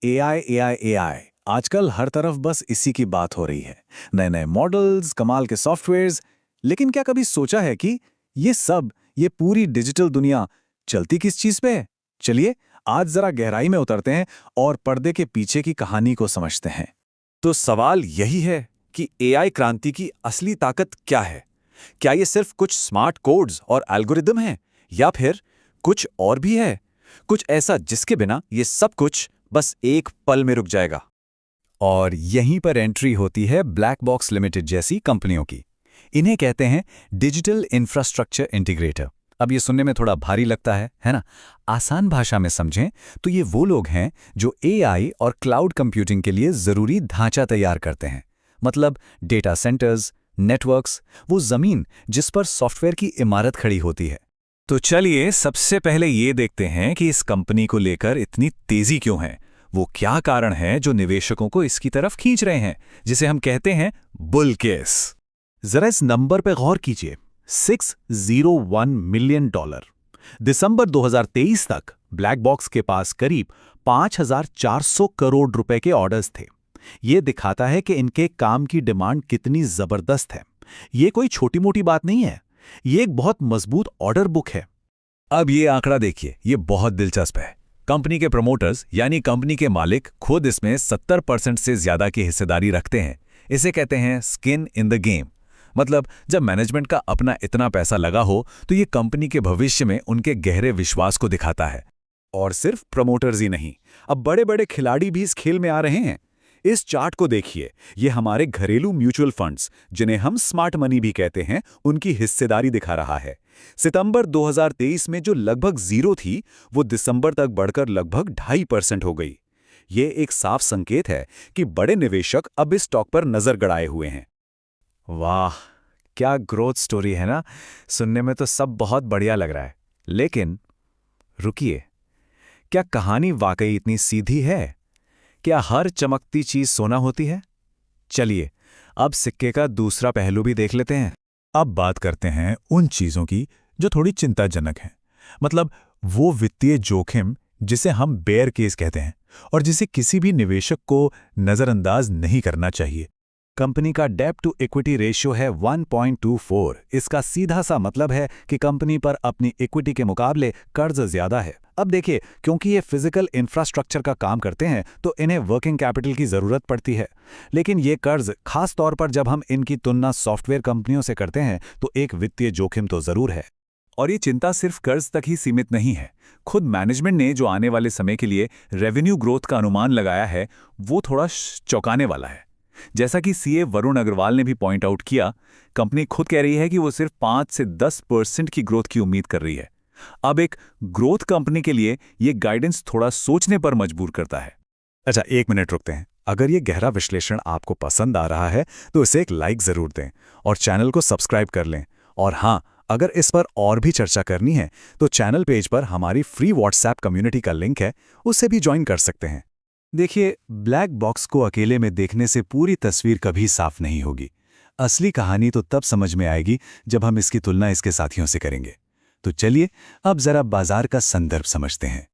AI AI AI आजकल हर तरफ बस इसी की बात हो रही है। नए नए मॉडल्स, कमाल के सॉफ्टवेयर्स। लेकिन क्या कभी सोचा है कि ये पूरी डिजिटल दुनिया चलती किस चीज पे है? चलिए आज जरा गहराई में उतरते हैं और पर्दे के पीछे की कहानी को समझते हैं। तो सवाल यही है कि एआई क्रांति की असली ताकत क्या है? क्या ये सिर्फ कुछ स्मार्ट कोड्स और एल्गोरिदम हैं या फिर कुछ और भी है? कुछ ऐसा जिसके बिना ये सब कुछ बस एक पल में रुक जाएगा। और यहीं पर एंट्री होती है ब्लैक बॉक्स लिमिटेड जैसी कंपनियों की। इन्हें कहते हैं डिजिटल इंफ्रास्ट्रक्चर इंटीग्रेटर। अब ये सुनने में थोड़ा भारी लगता है ना? आसान भाषा में समझें तो ये वो लोग हैं जो एआई और क्लाउड कंप्यूटिंग के लिए जरूरी ढांचा तैयार करते हैं। मतलब डेटा सेंटर्स, नेटवर्क्स, वो जमीन जिस पर सॉफ्टवेयर की इमारत खड़ी होती है। तो चलिए सबसे पहले ये देखते हैं कि इस कंपनी को लेकर इतनी तेजी क्यों है। वो क्या कारण है जो निवेशकों को इसकी तरफ खींच रहे हैं, जिसे हम कहते हैं बुल केस। जरा इस नंबर पे गौर कीजिए, $601 मिलियन। दिसंबर 2023 तक ब्लैक बॉक्स के पास करीब 5,400 करोड़ रुपए के ऑर्डर्स थे। ये दिखाता है कि इनके काम की डिमांड कितनी जबरदस्त है। ये कोई छोटी मोटी बात नहीं है, ये एक बहुत मजबूत ऑर्डर बुक है। अब ये आंकड़ा देखिए, ये बहुत दिलचस्प है। कंपनी के प्रमोटर्स यानी कंपनी के मालिक खुद इसमें 70% से ज्यादा की हिस्सेदारी रखते हैं। इसे कहते हैं स्किन इन द गेम। मतलब जब मैनेजमेंट का अपना इतना पैसा लगा हो तो ये कंपनी के भविष्य में उनके गहरे विश्वास को दिखाता है। और सिर्फ प्रमोटर्स ही नहीं, अब बड़े बड़े खिलाड़ी भी इस खेल में आ रहे हैं। इस चार्ट को देखिए, ये हमारे घरेलू म्यूचुअल फंड्स, जिन्हें हम स्मार्ट मनी भी कहते हैं, उनकी हिस्सेदारी दिखा रहा है। सितंबर 2023 में जो लगभग 0 थी, वो दिसंबर तक बढ़कर लगभग 2.5% हो गई। ये एक साफ संकेत है कि बड़े निवेशक अब इस स्टॉक पर नजर गड़ाए हुए हैं। वाह, क्या ग्रोथ स्टोरी है ना? सुनने में तो सब बहुत बढ़िया लग रहा है। लेकिन रुकिए, क्या कहानी वाकई इतनी सीधी है? क्या हर चमकती चीज सोना होती है? चलिए अब सिक्के का दूसरा पहलू भी देख लेते हैं। अब बात करते हैं उन चीजों की जो थोड़ी चिंताजनक हैं। मतलब वो वित्तीय जोखिम जिसे हम बेयर केस कहते हैं और जिसे किसी भी निवेशक को नजरअंदाज नहीं करना चाहिए। कंपनी का डेट टू इक्विटी रेशियो है 1.24। इसका सीधा सा मतलब है कि कंपनी पर अपनी इक्विटी के मुकाबले कर्ज ज्यादा है। अब देखिए, क्योंकि ये फिजिकल इंफ्रास्ट्रक्चर का काम करते हैं तो इन्हें वर्किंग कैपिटल की जरूरत पड़ती है। लेकिन ये कर्ज, खास तौर पर जब हम इनकी तुलना सॉफ्टवेयर कंपनियों से करते हैं, तो एक वित्तीय जोखिम तो जरूर है। और ये चिंता सिर्फ कर्ज तक ही सीमित नहीं है। खुद मैनेजमेंट ने जो आने वाले समय के लिए रेवेन्यू ग्रोथ का अनुमान लगाया है, वो थोड़ा चौंकाने वाला है। जैसा कि सीए वरुण अग्रवाल ने भी पॉइंट आउट किया, कंपनी खुद कह रही है कि वो सिर्फ 5 से 10% की ग्रोथ की उम्मीद कर रही है। अब एक ग्रोथ कंपनी के लिए ये गाइडेंस थोड़ा सोचने पर मजबूर करता है। अच्छा, 1 मिनट रुकते हैं। अगर ये गहरा विश्लेषण आपको पसंद आ रहा है तो इसे एक लाइक जरूर दें और चैनल को सब्सक्राइब कर लें। और हाँ, अगर इस पर और भी चर्चा करनी है तो चैनल पेज पर हमारी फ्री व्हाट्सएप कम्युनिटी का लिंक है, उससे भी ज्वाइन कर सकते हैं। देखिए, ब्लैक बॉक्स को अकेले में देखने से पूरी तस्वीर कभी साफ नहीं होगी। असली कहानी तो तब समझ में आएगी जब हम इसकी तुलना इसके साथियों से करेंगे। तो चलिए अब जरा बाजार का संदर्भ समझते हैं।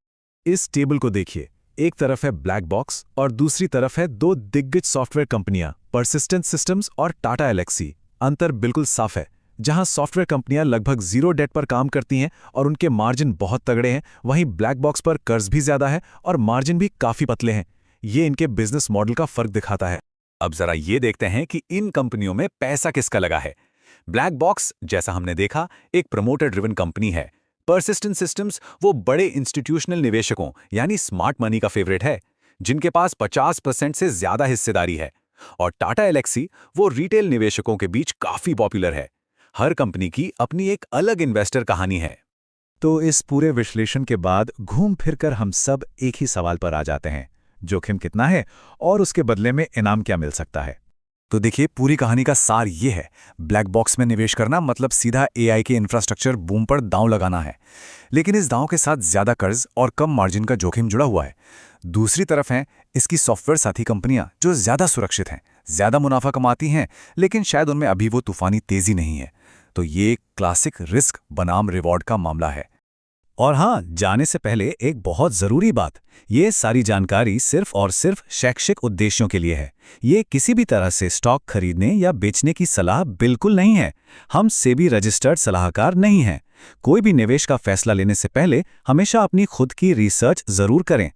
इस टेबल को देखिए, एक तरफ है ब्लैक बॉक्स और दूसरी तरफ है 2 दिग्गज सॉफ्टवेयर कंपनियां, परसिस्टेंट सिस्टम्स और टाटा एलेक्सी। अंतर बिल्कुल साफ है। जहां सॉफ्टवेयर कंपनियां लगभग 0 डेट पर काम करती हैं और उनके मार्जिन बहुत तगड़े हैं, वहीं ब्लैक बॉक्स पर कर्ज भी ज्यादा है और मार्जिन भी काफी पतले हैं। ये इनके बिजनेस मॉडल का फर्क दिखाता है। अब जरा ये देखते हैं कि इन कंपनियों में पैसा किसका लगा है। ब्लैक बॉक्स, जैसा हमने देखा, एक प्रमोटर ड्रिवन कंपनी है। परसिस्टेंट सिस्टम्स वो बड़े इंस्टीट्यूशनल निवेशकों यानी स्मार्ट मनी का फेवरेट है, जिनके पास 50% से ज्यादा हिस्सेदारी है। और टाटा एलेक्सी वो रिटेल निवेशकों के बीच काफी पॉपुलर है। हर कंपनी की अपनी एक अलग इन्वेस्टर कहानी है। तो इस पूरे विश्लेषण के बाद घूम फिरकर हम सब एक ही सवाल पर आ जाते हैं, जोखिम कितना है और उसके बदले में इनाम क्या मिल सकता है। तो देखिए, पूरी कहानी का सार ये है, ब्लैक बॉक्स में निवेश करना मतलब सीधा एआई के इंफ्रास्ट्रक्चर बूम पर दांव लगाना है। लेकिन इस दांव के साथ ज्यादा कर्ज और कम मार्जिन का जोखिम जुड़ा हुआ है। दूसरी तरफ हैं इसकी सॉफ्टवेयर साथी कंपनियां, जो ज्यादा सुरक्षित हैं, ज्यादा मुनाफा कमाती हैं, लेकिन शायद उनमें अभी वो तूफानी तेजी नहीं है। तो ये क्लासिक रिस्क बनाम रिवॉर्ड का मामला है। और हाँ, जाने से पहले एक बहुत ज़रूरी बात, ये सारी जानकारी सिर्फ और सिर्फ शैक्षिक उद्देश्यों के लिए है। ये किसी भी तरह से स्टॉक खरीदने या बेचने की सलाह बिल्कुल नहीं है। हम सेबी रजिस्टर्ड सलाहकार नहीं हैं। कोई भी निवेश का फैसला लेने से पहले हमेशा अपनी खुद की रिसर्च ज़रूर करें।